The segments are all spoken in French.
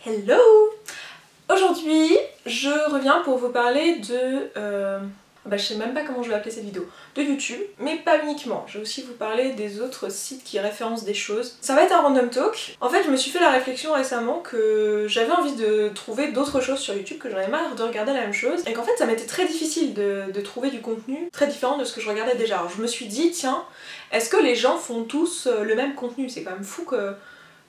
Hello! Aujourd'hui, je reviens pour vous parler de... je sais même pas comment je vais appeler cette vidéo. De YouTube, mais pas uniquement. Je vais aussi vous parler des autres sites qui référencent des choses. Ça va être un random talk. En fait, je me suis fait la réflexion récemment que j'avais envie de trouver d'autres choses sur YouTube, que j'en avais marre de regarder la même chose, et qu'en fait ça m'était très difficile de trouver du contenu très différent de ce que je regardais déjà. Alors je me suis dit, tiens, est-ce que les gens font tous le même contenu? C'est quand même fou que...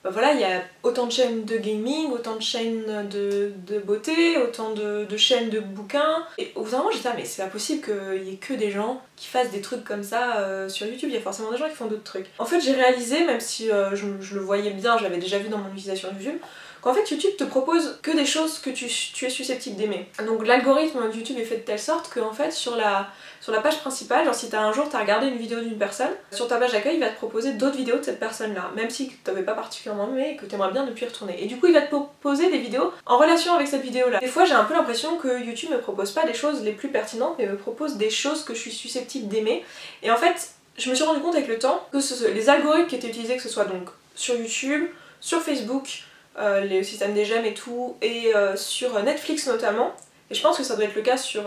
voilà, il y a autant de chaînes de gaming, autant de chaînes de beauté, autant de chaînes de bouquins. Et au bout d'un moment j'étais mais c'est pas possible qu'il y ait que des gens qui fassent des trucs comme ça sur YouTube, il y a forcément des gens qui font d'autres trucs. En fait j'ai réalisé, même si je le voyais bien, je l'avais déjà vu dans mon utilisation de YouTube, qu'en fait YouTube te propose que des choses que tu es susceptible d'aimer. Donc l'algorithme de YouTube est fait de telle sorte que en fait sur la page principale, genre si un jour t'as regardé une vidéo d'une personne, sur ta page d'accueil il va te proposer d'autres vidéos de cette personne là, même si t'avais pas particulièrement aimé et que t'aimerais bien ne plus y retourner. Et du coup il va te proposer des vidéos en relation avec cette vidéo là. Des fois j'ai un peu l'impression que YouTube me propose pas les choses les plus pertinentes, mais me propose des choses que je suis susceptible d'aimer. Et en fait je me suis rendu compte avec le temps que les algorithmes qui étaient utilisés, que ce soit donc sur YouTube, sur Facebook, le système des j'aime et tout, et sur Netflix notamment, et je pense que ça doit être le cas sur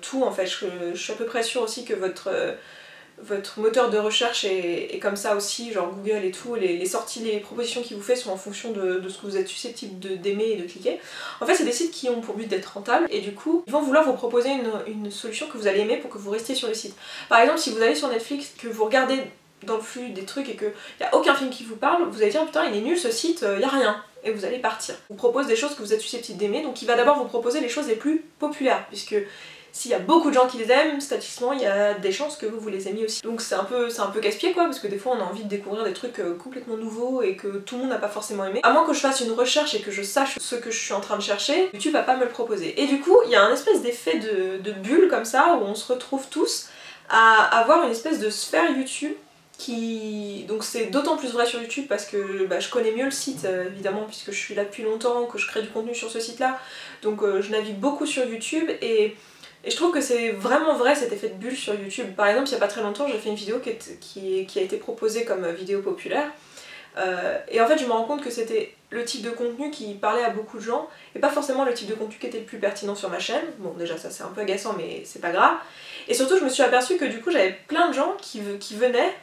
tout en fait, je suis à peu près sûre aussi que votre moteur de recherche est comme ça aussi, genre Google et tout, les sorties, les propositions qu'il vous fait sont en fonction de ce que vous êtes susceptible d'aimer et de cliquer. En fait c'est des sites qui ont pour but d'être rentables, et du coup ils vont vouloir vous proposer une solution que vous allez aimer pour que vous restiez sur le site. Par exemple si vous allez sur Netflix, que vous regardez dans le flux des trucs et qu'il n'y a aucun film qui vous parle, vous allez dire putain il est nul ce site, il n'y a rien. Et vous allez partir. Il vous propose des choses que vous êtes susceptible d'aimer, donc il va d'abord vous proposer les choses les plus populaires, puisque s'il y a beaucoup de gens qui les aiment, statistiquement il y a des chances que vous les aimiez aussi. Donc c'est un peu casse-pied quoi, parce que des fois on a envie de découvrir des trucs complètement nouveaux et que tout le monde n'a pas forcément aimé. À moins que je fasse une recherche et que je sache ce que je suis en train de chercher, YouTube va pas me le proposer. Et du coup il y a un espèce d'effet de bulle comme ça, où on se retrouve tous à avoir une espèce de sphère YouTube donc c'est d'autant plus vrai sur YouTube parce que je connais mieux le site évidemment, puisque je suis là depuis longtemps, que je crée du contenu sur ce site là, donc je navigue beaucoup sur YouTube, et je trouve que c'est vraiment vrai cet effet de bulle sur YouTube. Par exemple il n'y a pas très longtemps j'ai fait une vidéo qui a été proposée comme vidéo populaire, et en fait je me rends compte que c'était le type de contenu qui parlait à beaucoup de gens et pas forcément le type de contenu qui était le plus pertinent sur ma chaîne. Bon déjà ça c'est un peu agaçant mais c'est pas grave, et surtout je me suis aperçue que du coup j'avais plein de gens qui venaient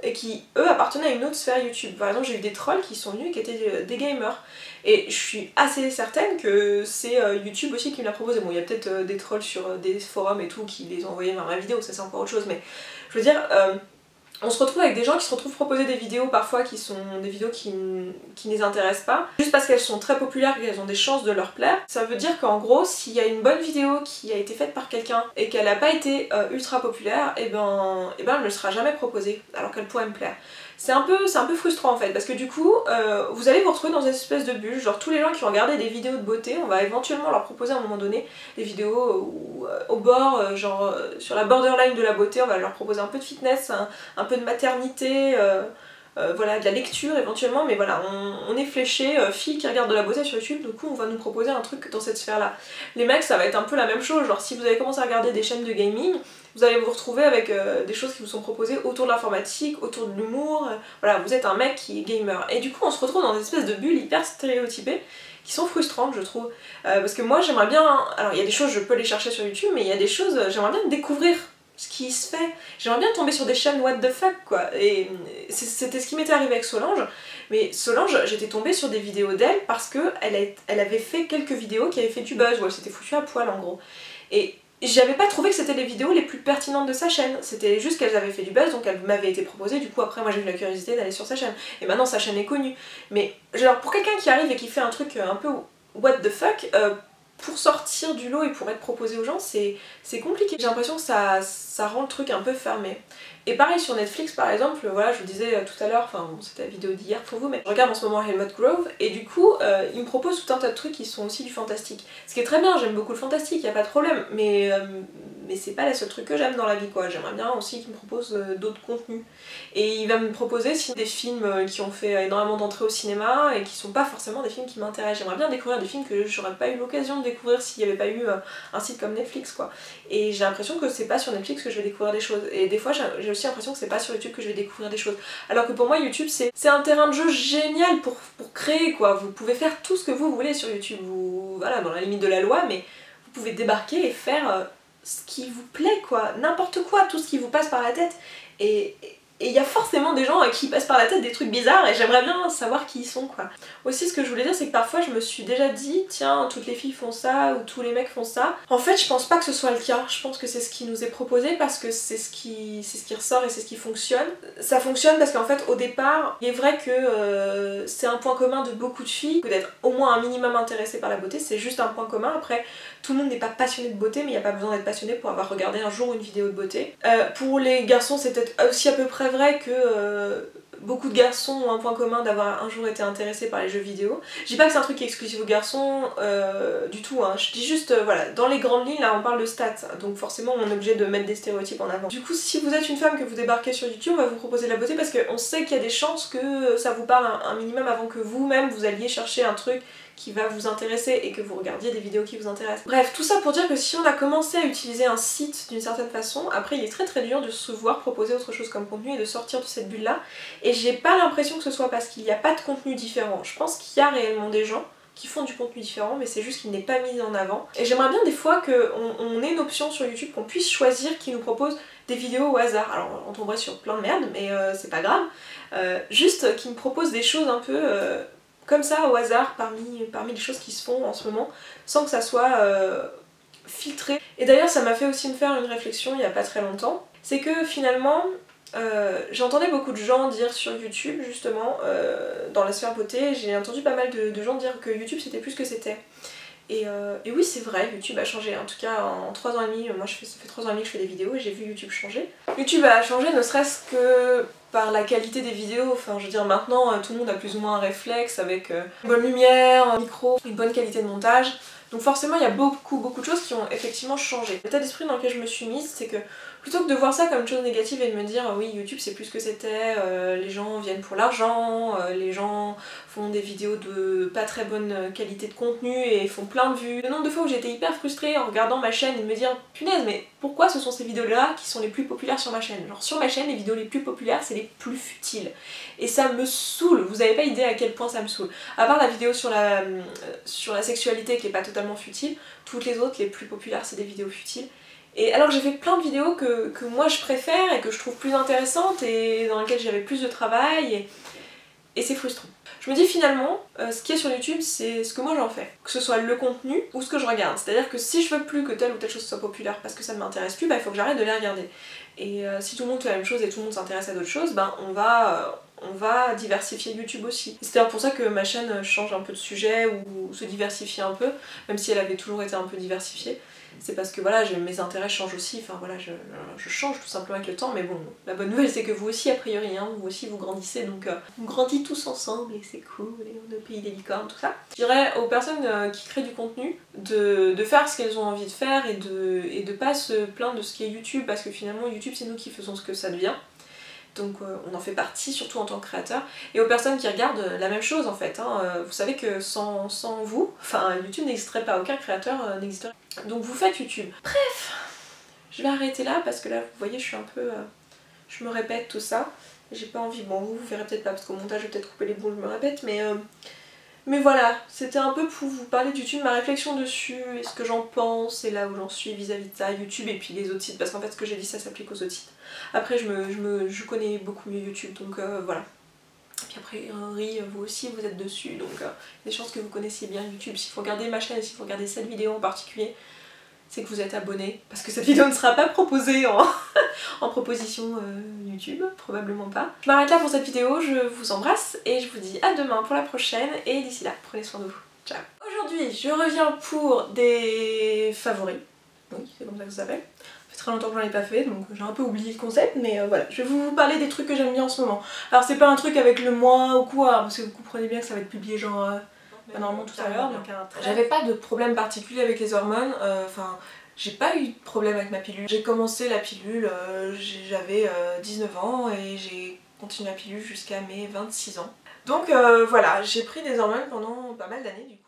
et qui eux appartenaient à une autre sphère YouTube. Par exemple j'ai eu des trolls qui sont venus qui étaient des gamers, et je suis assez certaine que c'est YouTube aussi qui me l'a proposé. Bon il y a peut-être des trolls sur des forums et tout qui les ont envoyés vers ma vidéo, ça c'est encore autre chose, mais je veux dire on se retrouve avec des gens qui se retrouvent proposer des vidéos parfois qui sont des vidéos qui ne les intéressent pas, juste parce qu'elles sont très populaires et qu'elles ont des chances de leur plaire. Ça veut dire qu'en gros, s'il y a une bonne vidéo qui a été faite par quelqu'un et qu'elle n'a pas été ultra populaire, et ben elle ne me sera jamais proposée, alors qu'elle pourrait me plaire. C'est un peu frustrant en fait, parce que du coup, vous allez vous retrouver dans une espèce de bulle, genre tous les gens qui ont regardé des vidéos de beauté, on va éventuellement leur proposer à un moment donné des vidéos au bord, genre sur la borderline de la beauté, on va leur proposer un peu de fitness, un peu de maternité, voilà, de la lecture éventuellement, mais voilà, on est fléché, filles qui regardent de la beauté sur YouTube, du coup on va nous proposer un truc dans cette sphère là. Les mecs ça va être un peu la même chose, genre si vous avez commencé à regarder des chaînes de gaming, vous allez vous retrouver avec des choses qui vous sont proposées autour de l'informatique, autour de l'humour, voilà, vous êtes un mec qui est gamer. Et du coup on se retrouve dans une espèce de bulle hyper stéréotypée, qui sont frustrantes je trouve, parce que moi j'aimerais bien, alors il y a des choses je peux les chercher sur YouTube, mais il y a des choses j'aimerais bien découvrir ce qui se fait. J'aimerais bien tomber sur des chaînes what the fuck quoi, et c'était ce qui m'était arrivé avec Solange, mais Solange j'étais tombée sur des vidéos d'elle parce que elle avait fait quelques vidéos qui avaient fait du buzz, où elle s'était foutue à poil en gros, et j'avais pas trouvé que c'était les vidéos les plus pertinentes de sa chaîne, c'était juste qu'elles avaient fait du buzz, donc elles m'avaient été proposées, du coup après moi j'ai eu la curiosité d'aller sur sa chaîne, et maintenant sa chaîne est connue, mais genre pour quelqu'un qui arrive et qui fait un truc un peu what the fuck, pour sortir du lot et pour être proposé aux gens, c'est compliqué. J'ai l'impression que ça rend le truc un peu fermé. Et pareil sur Netflix par exemple, voilà, je vous disais tout à l'heure, enfin bon, c'était la vidéo d'hier pour vous, mais je regarde en ce moment Helmut Grove, et du coup il me propose tout un tas de trucs qui sont aussi du fantastique. Ce qui est très bien, j'aime beaucoup le fantastique, y a pas de problème, mais mais c'est pas le seul truc que j'aime dans la vie quoi. J'aimerais bien aussi qu'il me propose d'autres contenus. Et il va me proposer aussi des films qui ont fait énormément d'entrées au cinéma et qui sont pas forcément des films qui m'intéressent. J'aimerais bien découvrir des films que j'aurais pas eu l'occasion de découvrir s'il n'y avait pas eu un site comme Netflix quoi. Et j'ai l'impression que c'est pas sur Netflix que je vais découvrir des choses. Et des fois j'ai aussi l'impression que c'est pas sur YouTube que je vais découvrir des choses. Alors que pour moi YouTube c'est un terrain de jeu génial pour créer quoi. Vous pouvez faire tout ce que vous voulez sur YouTube. Voilà, dans la limite de la loi, mais vous pouvez débarquer et faire ce qui vous plaît quoi. N'importe quoi, tout ce qui vous passe par la tête. Et il y a forcément des gens à qui passent par la tête des trucs bizarres et j'aimerais bien savoir qui ils sont quoi. Aussi ce que je voulais dire c'est que parfois je me suis déjà dit tiens toutes les filles font ça ou tous les mecs font ça. En fait je pense pas que ce soit le cas, je pense que c'est ce qui nous est proposé parce que c'est ce qui ressort et c'est ce qui fonctionne. Ça fonctionne parce qu'en fait au départ il est vrai que c'est un point commun de beaucoup de filles, que d'être au moins un minimum intéressée par la beauté, c'est juste un point commun. Après tout le monde n'est pas passionné de beauté mais il n'y a pas besoin d'être passionné pour avoir regardé un jour une vidéo de beauté. Pour les garçons c'est peut-être aussi à peu près vrai que beaucoup de garçons ont un point commun d'avoir un jour été intéressés par les jeux vidéo. Je dis pas que c'est un truc qui est exclusif aux garçons du tout, hein. Je dis juste, voilà, dans les grandes lignes, là on parle de stats, donc forcément on est obligé de mettre des stéréotypes en avant. Du coup, si vous êtes une femme que vous débarquez sur YouTube, on va vous proposer de la beauté parce qu'on sait qu'il y a des chances que ça vous parle un minimum avant que vous-même vous alliez chercher un truc qui va vous intéresser et que vous regardiez des vidéos qui vous intéressent. Bref, tout ça pour dire que si on a commencé à utiliser un site d'une certaine façon, après il est très dur de se voir proposer autre chose comme contenu et de sortir de cette bulle là. Et j'ai pas l'impression que ce soit parce qu'il n'y a pas de contenu différent. Je pense qu'il y a réellement des gens qui font du contenu différent, mais c'est juste qu'il n'est pas mis en avant. Et j'aimerais bien des fois qu'on ait une option sur YouTube, qu'on puisse choisir qui nous propose des vidéos au hasard. Alors on tomberait sur plein de merde, mais c'est pas grave. Juste qui me propose des choses un peu comme ça au hasard parmi les choses qui se font en ce moment, sans que ça soit filtré. Et d'ailleurs ça m'a fait aussi me faire une réflexion il y a pas très longtemps, c'est que finalement j'entendais beaucoup de gens dire sur YouTube justement, dans la sphère beauté, j'ai entendu pas mal de gens dire que YouTube c'était plus ce que c'était. Et oui c'est vrai, YouTube a changé, en tout cas en 3 ans et demi, moi ça fait 3 ans et demi que je fais des vidéos et j'ai vu YouTube changer. YouTube a changé ne serait-ce que par la qualité des vidéos, enfin je veux dire maintenant tout le monde a plus ou moins un réflexe avec une bonne lumière, un micro, une bonne qualité de montage. Donc forcément il y a beaucoup de choses qui ont effectivement changé. L'état d'esprit dans lequel je me suis mise c'est que plutôt que de voir ça comme une chose négative et de me dire oui YouTube c'est plus ce que c'était, les gens viennent pour l'argent, les gens font des vidéos de pas très bonne qualité de contenu et font plein de vues. Le nombre de fois où j'étais hyper frustrée en regardant ma chaîne et de me dire punaise mais pourquoi ce sont ces vidéos là qui sont les plus populaires sur ma chaîne? Genre sur ma chaîne les vidéos les plus populaires c'est les plus futiles. Et ça me saoule, vous avez pas idée à quel point ça me saoule. À part la vidéo sur la sexualité qui est pas totalement futile, toutes les autres les plus populaires c'est des vidéos futiles. Et alors j'ai fait plein de vidéos que moi je préfère et que je trouve plus intéressantes et dans lesquelles j'avais plus de travail et c'est frustrant. Je me dis finalement, ce qui est sur YouTube c'est ce que moi j'en fais. Que ce soit le contenu ou ce que je regarde. C'est-à-dire que si je veux plus que telle ou telle chose soit populaire parce que ça ne m'intéresse plus, bah il faut que j'arrête de les regarder. Et si tout le monde fait la même chose et tout le monde s'intéresse à d'autres choses, ben on va diversifier YouTube aussi. C'est d'ailleurs pour ça que ma chaîne change un peu de sujet ou se diversifie un peu, même si elle avait toujours été un peu diversifiée. C'est parce que voilà, mes intérêts changent aussi, enfin voilà, je change tout simplement avec le temps, mais bon, la bonne nouvelle c'est que vous aussi a priori, hein, vous aussi vous grandissez, donc on grandit tous ensemble et c'est cool, et on est au pays des licornes, tout ça. Je dirais aux personnes qui créent du contenu de faire ce qu'elles ont envie de faire et de pas se plaindre de ce qui est YouTube, parce que finalement YouTube c'est nous qui faisons ce que ça devient. Donc on en fait partie, surtout en tant que créateur. Et aux personnes qui regardent la même chose en fait, hein. Vous savez que sans vous, enfin YouTube n'existerait pas, aucun créateur n'existerait. Donc vous faites YouTube. Bref, je vais arrêter là parce que là vous voyez je suis un peu... je me répète tout ça. J'ai pas envie, bon vous verrez peut-être pas parce qu'au montage je vais peut-être couper les bouts, je me répète, mais voilà, c'était un peu pour vous parler de YouTube, ma réflexion dessus, et ce que j'en pense, et là où j'en suis vis-à-vis de ça, YouTube et puis les autres sites, parce qu'en fait ce que j'ai dit ça s'applique aux autres sites. Après je connais beaucoup mieux YouTube, donc voilà. Et puis après, vous aussi vous êtes dessus, donc il y a des chances que vous connaissiez bien YouTube. Si vous regardez ma chaîne et si vous regardez cette vidéo en particulier, c'est que vous êtes abonné, parce que cette vidéo ne sera pas proposée en proposition YouTube, probablement pas. Je m'arrête là pour cette vidéo, je vous embrasse et je vous dis à demain pour la prochaine, et d'ici là, prenez soin de vous. Ciao. Aujourd'hui, je reviens pour des favoris. Oui, c'est comme ça que ça s'appelle. Ça fait très longtemps que j'en ai pas fait, donc j'ai un peu oublié le concept, mais voilà. Je vais vous parler des trucs que j'aime bien en ce moment. Alors c'est pas un truc avec le mois ou quoi, parce que vous comprenez bien que ça va être publié genre... normalement tout à l'heure, donc j'avais pas de problème particulier avec les hormones, enfin j'ai pas eu de problème avec ma pilule. J'ai commencé la pilule, j'avais 19 ans et j'ai continué la pilule jusqu'à mes 26 ans. Donc voilà, j'ai pris des hormones pendant pas mal d'années du coup.